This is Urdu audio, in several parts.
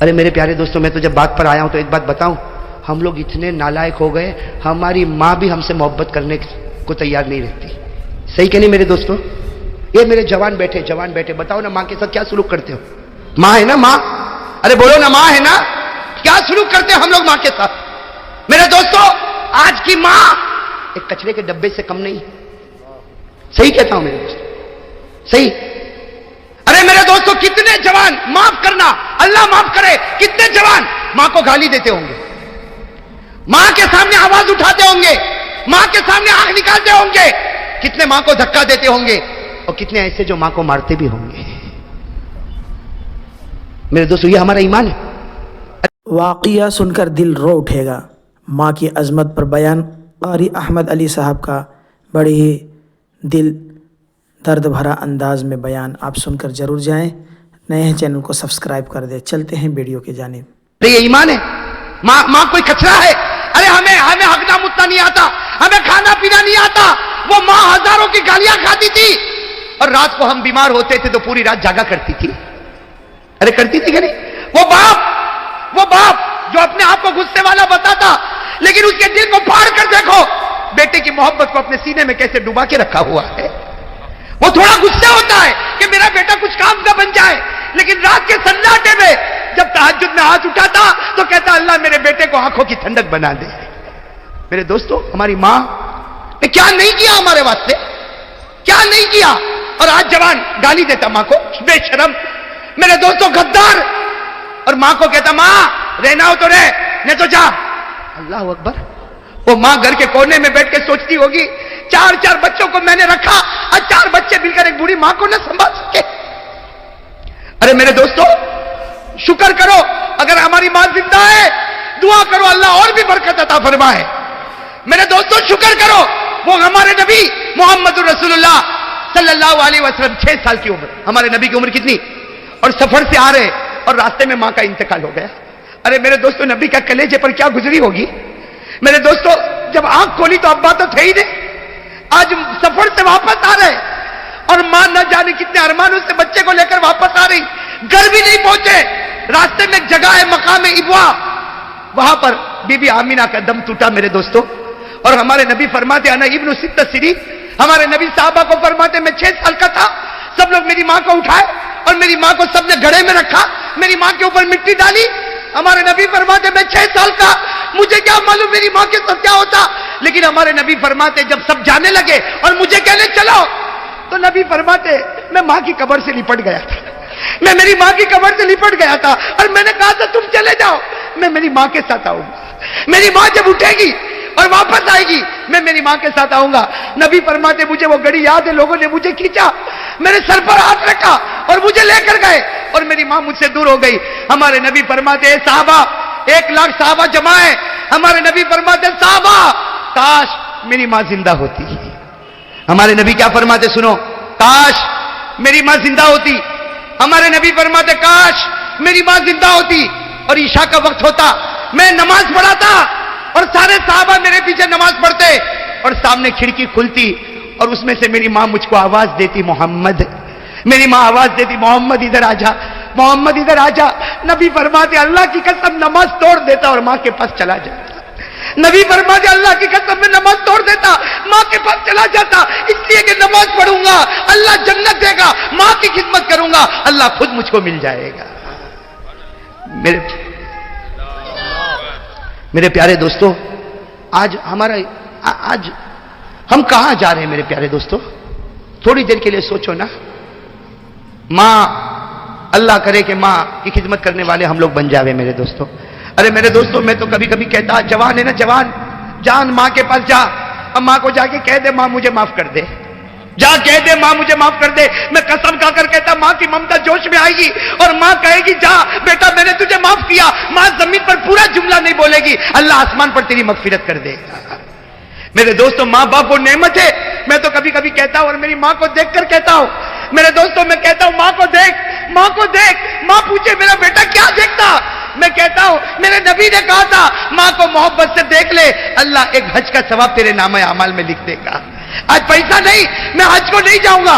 ارے میرے پیارے دوستوں، میں تو جب بات پر آیا ہوں تو ایک بات بتاؤں، ہم لوگ اتنے نالائق ہو گئے، ہماری ماں بھی ہم سے محبت کرنے کو تیار نہیں رہتی. صحیح کہ نہیں میرے دوستوں؟ یہ میرے جوان بیٹھے بتاؤ نا، ماں کے ساتھ کیا سلوک کرتے ہو؟ ماں ہے نا، ماں، ارے بولو نا، ماں ہے نا، کیا سلوک کرتے ہیں ہم لوگ ماں کے ساتھ؟ میرے دوستوں، آج کی ماں ایک کچرے کے ڈبے سے کم نہیں. صحیح کہتا ہوں میرے دوستوں، صحیح. ارے میرے دوستوں، کتنے جوان، معاف کرنا، اللہ معاف کرے، کتنے جوان ماں کو گالی دیتے ہوں گے، ماں کے سامنے آواز اٹھاتے ہوں گے، ماں کے سامنے آنکھ نکالتے ہوں گے، کتنے ماں کو دھکا دیتے ہوں گے، اور کتنے ایسے جو ماں کو مارتے بھی ہوں گے. میرے دوستو، یہ ہمارا ایمان ہے. واقعہ سن کر دل رو اٹھے گا. ماں کی عظمت پر بیان قاری احمد علی صاحب کا بڑے ہی دل درد بھرا انداز میں بیان آپ سن کر ضرور جائیں. نئے ہیں چینل کو سبسکرائب کر دیں. چلتے ہیں ویڈیو کی جانب. یہ ایمان ہے. ماں کوئی کچرا ہے؟ ارے ہمیں ہگنا متنا نہیں آتا، ہمیں کھانا پینا نہیں آتا. وہ ماں ہزاروں کی گالیاں کھاتی تھی، اور رات کو ہم بیمار ہوتے تھے تو پوری رات جاگا کرتی تھی. ارے کرتی تھی کہ نہیں؟ وہ باپ جو اپنے آپ کو غصے والا بتاتا، لیکن اس کے دل کو پھاڑ کر دیکھو، بیٹے کی محبت کو اپنے سینے میں کیسے ڈبا کے رکھا ہوا ہے. وہ تھوڑا غصہ ہوتا ہے کہ میرا بیٹا کچھ کام کا بن جائے، لیکن رات کے سناٹے میں جب تہجد میں ہاتھ اٹھاتا تو کہتا اللہ میرے بیٹے کو آنکھوں کی ٹھنڈک بنا دے. میرے دوستو، ہماری ماں نے کیا نہیں کیا ہمارے واسطے، کیا نہیں کیا. اور آج جوان گالی دیتا ماں کو، بے شرم. میرے دوستو، غدار. اور ماں کو کہتا ماں رہنا ہو تو رہ، نہیں تو جا. اللہ اکبر. وہ ماں گھر کے کونے میں بیٹھ کے سوچتی ہوگی، چار بچوں کو میں نے رکھا اور 4 بچے مل کر ایک بوڑھی ماں کو نہ سنبھال سکے. ارے میرے دوستو، شکر کرو اگر ہماری ماں زندہ ہے، دعا کرو اللہ اور بھی برکت عطا فرمائے. میرے دوستو، شکر کرو. وہ ہمارے نبی محمد رسول اللہ صلی اللہ علیہ وسلم 6 سال کی عمر، ہمارے نبی کی عمر کتنی، اور سفر سے آ رہے اور راستے میں ماں کا انتقال ہو گیا. ارے میرے دوستو، نبی کا کلیجے پر کیا گزری ہوگی. میرے دوستو، جب آنکھ کھولی تو ابا تو تھے ہی نہیں. آج سفر سے واپس آ رہے اور ماں نہ جانے کتنے ارمانوں سے بچے کو لے کر واپس آ رہی. گھر بھی نہیں پہنچے، راستے میں ایک جگہ ہے مقام ابوا، وہاں پر بی بی آمینہ کا دم ٹوٹا. میرے دوستو، اور ہمارے نبی فرماتے انا ابن 6 سنین. ہمارے نبی صحابہ کو فرماتے میں 6 سال کا تھا، سب لوگ میری ماں کو اٹھائے اور میری ماں کو سب نے گھڑے میں رکھا، میری ماں کے اوپر مٹی ڈالی. ہمارے نبی فرماتے میں 6 سال کا، مجھے کیا معلوم میری ماں کے ساتھ کیا ہوتا. لیکن ہمارے نبی فرماتے جب سب جانے لگے اور مجھے کہنے چلو، تو نبی فرماتے میں ماں کی قبر سے لپٹ گیا تھا، میں میری ماں کی قبر سے لپٹ گیا تھا، اور میں نے کہا تھا تم چلے جاؤ، میں میری ماں کے ساتھ آؤں گا. میری ماں جب اٹھے گی اور واپس آئے گی میں میری ماں کے ساتھ آؤں گا. نبی فرماتے مجھے وہ گھڑی یاد ہے، لوگوں نے مجھے کھینچا، میرے سر پر ہاتھ رکھا اور مجھے لے کر گئے اور میری ماں مجھ سے دور ہو گئی. ہمارے نبی فرماتے ہیں صحابہ، 1 لاکھ صحابہ جمع ہے. ہمارے نبی فرماتے ہیں صحابہ کاش میری ماں زندہ ہوتی. ہمارے نبی کیا فرماتے سنو، کاش میری ماں زندہ ہوتی. ہمارے نبی فرماتے کاش میری ماں زندہ ہوتی اور عشاء کا وقت ہوتا، میں نماز پڑھاتا اور سارے صحابہ میرے پیچھے نماز پڑھتے اور سامنے کھڑکی کھلتی اور اس میں سے میری ماں مجھ کو آواز دیتی محمد. میری ماں آواز دیتی محمد ادھر آ جا، محمد ادھر آ جا. نبی فرماتے اللہ کی قسم نماز توڑ دیتا اور ماں کے پاس چلا جاتا. نبی فرماتے اللہ کی قسم میں نماز توڑ دیتا، ماں کے پاس چلا جاتا، اس لیے کہ نماز پڑھوں گا اللہ جنت دے گا، ماں کی خدمت کروں گا اللہ خود مجھ کو مل جائے گا. میرے پیارے دوستو، آج ہم کہاں جا رہے ہیں میرے پیارے دوستو؟ تھوڑی دیر کے لیے سوچو نا. ماں، اللہ کرے کہ ماں کی خدمت کرنے والے ہم لوگ بن جاوے میرے دوستو. ارے میرے دوستو، میں تو کبھی کبھی کہتا جوان ہے نا، جان ماں کے پاس جا، اب ماں کو جا کے کہہ دے ماں مجھے معاف کر دے، جا کہہ دے ماں مجھے معاف کر دے. میں قسم کھا کر کہتا ماں کی ممتا جوش میں آئے گی اور ماں کہے گی جا بیٹا میں نے تجھے معاف کیا. ماں زمین پر پورا جملہ نہیں بولے گی، اللہ آسمان پر تیری مغفرت کر دے گا. میرے دوستو، ماں باپ وہ نعمت ہے. میں تو کبھی کبھی کہتا ہوں اور میری ماں کو دیکھ کر کہتا ہوں، میرے دوستو میں کہتا ہوں ماں کو دیکھ، ماں کو دیکھ. ماں پوچھے میرا بیٹا کیا دیکھتا، میں کہتا ہوں میرے نبی نے کہا تھا ماں کو محبت سے دیکھ لے، اللہ ایک حج کا ثواب تیرے نامہ اعمال میں لکھ دے گا. آج پیسہ نہیں، میں حج کو نہیں جاؤں گا،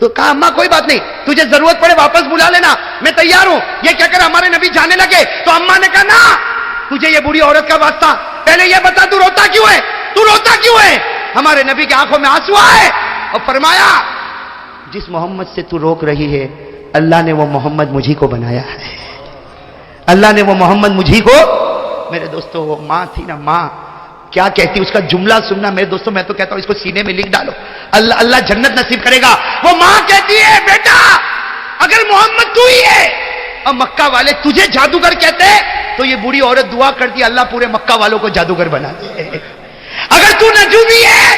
تو کہا اما کوئی بات نہیں, تجھے ضرورت پڑے واپس بلا لینا, میں تیار ہوں. یہ کہہ کر ہمارے نبی جانے لگے تو اما نے کہا نا, تجھے یہ بوڑھی عورت کا واسطہ, پہلے یہ بتا تو روتا کیوں ہے, تو روتا کیوں ہے. ہمارے نبی کی آنکھوں میں آنسو آئے اور فرمایا جس محمد سے تو روک رہی ہے اللہ نے وہ محمد مجھی کو بنایا ہے, اللہ نے وہ محمد مجھی کو. میرے دوستو وہ ماں تھی نا, ماں کیا کہتی, اس کا جملہ سننا میرے دوستو, میں تو کہتا ہوں اس کو سینے میں لکھ ڈالو, اللہ جنت نصیب کرے گا. وہ ماں کہتی ہے بیٹا اگر محمد تو ہی ہے اور مکہ والے تجھے جادوگر کہتے تو یہ بوڑھی عورت دعا کرتی اللہ پورے مکہ والوں کو جادوگر بنا دے. اگر تو نجومی ہے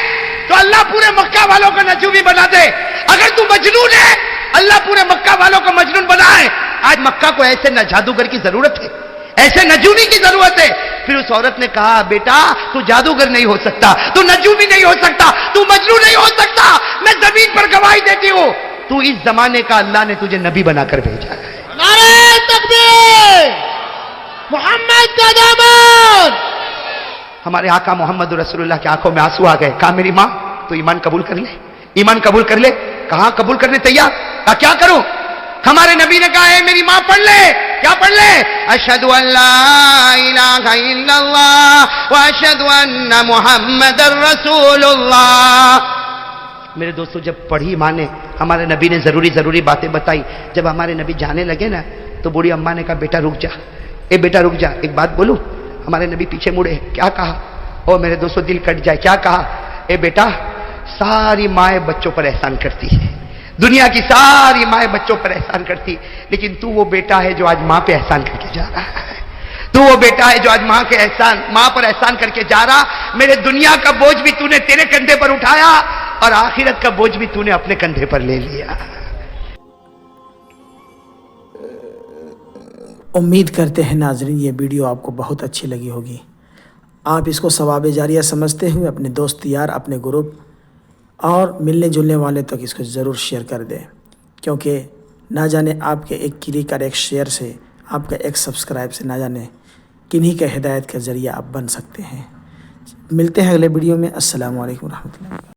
تو اللہ پورے مکہ والوں کو نجومی بنا دے. اگر تو مجنون ہے اللہ پورے مکہ والوں کو مجنون بنائے. آج مکہ کو ایسے نہ جادوگر کی ضرورت ہے, ایسے نجومی کی ضرورت ہے. پھر اس عورت نے کہا بیٹا تو جادوگر نہیں ہو سکتا, تو نجومی نہیں ہو سکتا, تو مجنون نہیں ہو سکتا, میں زمین پر گواہی دیتی ہوں تو اس زمانے کا اللہ نے تجھے نبی بنا کر بھیجا ہے. نعرہ تکبیر, محمد کا دامن. ہمارے آقا محمد رسول اللہ کی آنکھوں میں آنسو آ گئے. کہا میری ماں تو ایمان قبول کر لے, ایمان قبول کر لے. کہاں قبول کرنے تیار. کہا کیا کروں. ہمارے نبی نے کہا اے میری ماں پڑھ لے. کیا پڑھ لے؟ اشہد ان لا الہ الا اللہ واشہد ان محمد رسول اللہ. میرے دوستو جب پڑھی ماں نے, ہمارے نبی نے ضروری باتیں بتائی. جب ہمارے نبی جانے لگے نا تو بوڑھی اماں نے کہا بیٹا رک جا, اے بیٹا رک جا, ایک بات بولوں. ہمارے نبی پیچھے مڑے, کیا کہا, او میرے دوستو دل کٹ جائے, کیا کہا, اے بیٹا ساری مائیں بچوں پر احسان کرتی ہے, دنیا کی ساری مائیں بچوں پر احسان کرتی, لیکن تو وہ بیٹا ہے جو آج ماں پہ احسان کر کے جا رہا ہے, تو وہ بیٹا ہے جو آج ماں پر احسان کر کے جا رہا. میرے دنیا کا بوجھ بھی تو نے تیرے کندھے پر اٹھایا اور آخرت کا بوجھ بھی تو نے اپنے کندھے پر لے لیا. امید کرتے ہیں ناظرین یہ ویڈیو آپ کو بہت اچھی لگی ہوگی. آپ اس کو ثواب جاریہ سمجھتے ہوئے اپنے دوست یار, اپنے گروپ اور ملنے جلنے والے تک اس کو ضرور شیئر کر دیں, کیونکہ نہ جانے آپ کے ایک کلک اور ایک شیئر سے, آپ کا ایک سبسکرائب سے نہ جانے کنہیں کا ہدایت کا ذریعہ آپ بن سکتے ہیں. ملتے ہیں اگلے ویڈیو میں. السلام علیکم ورحمۃ اللہ.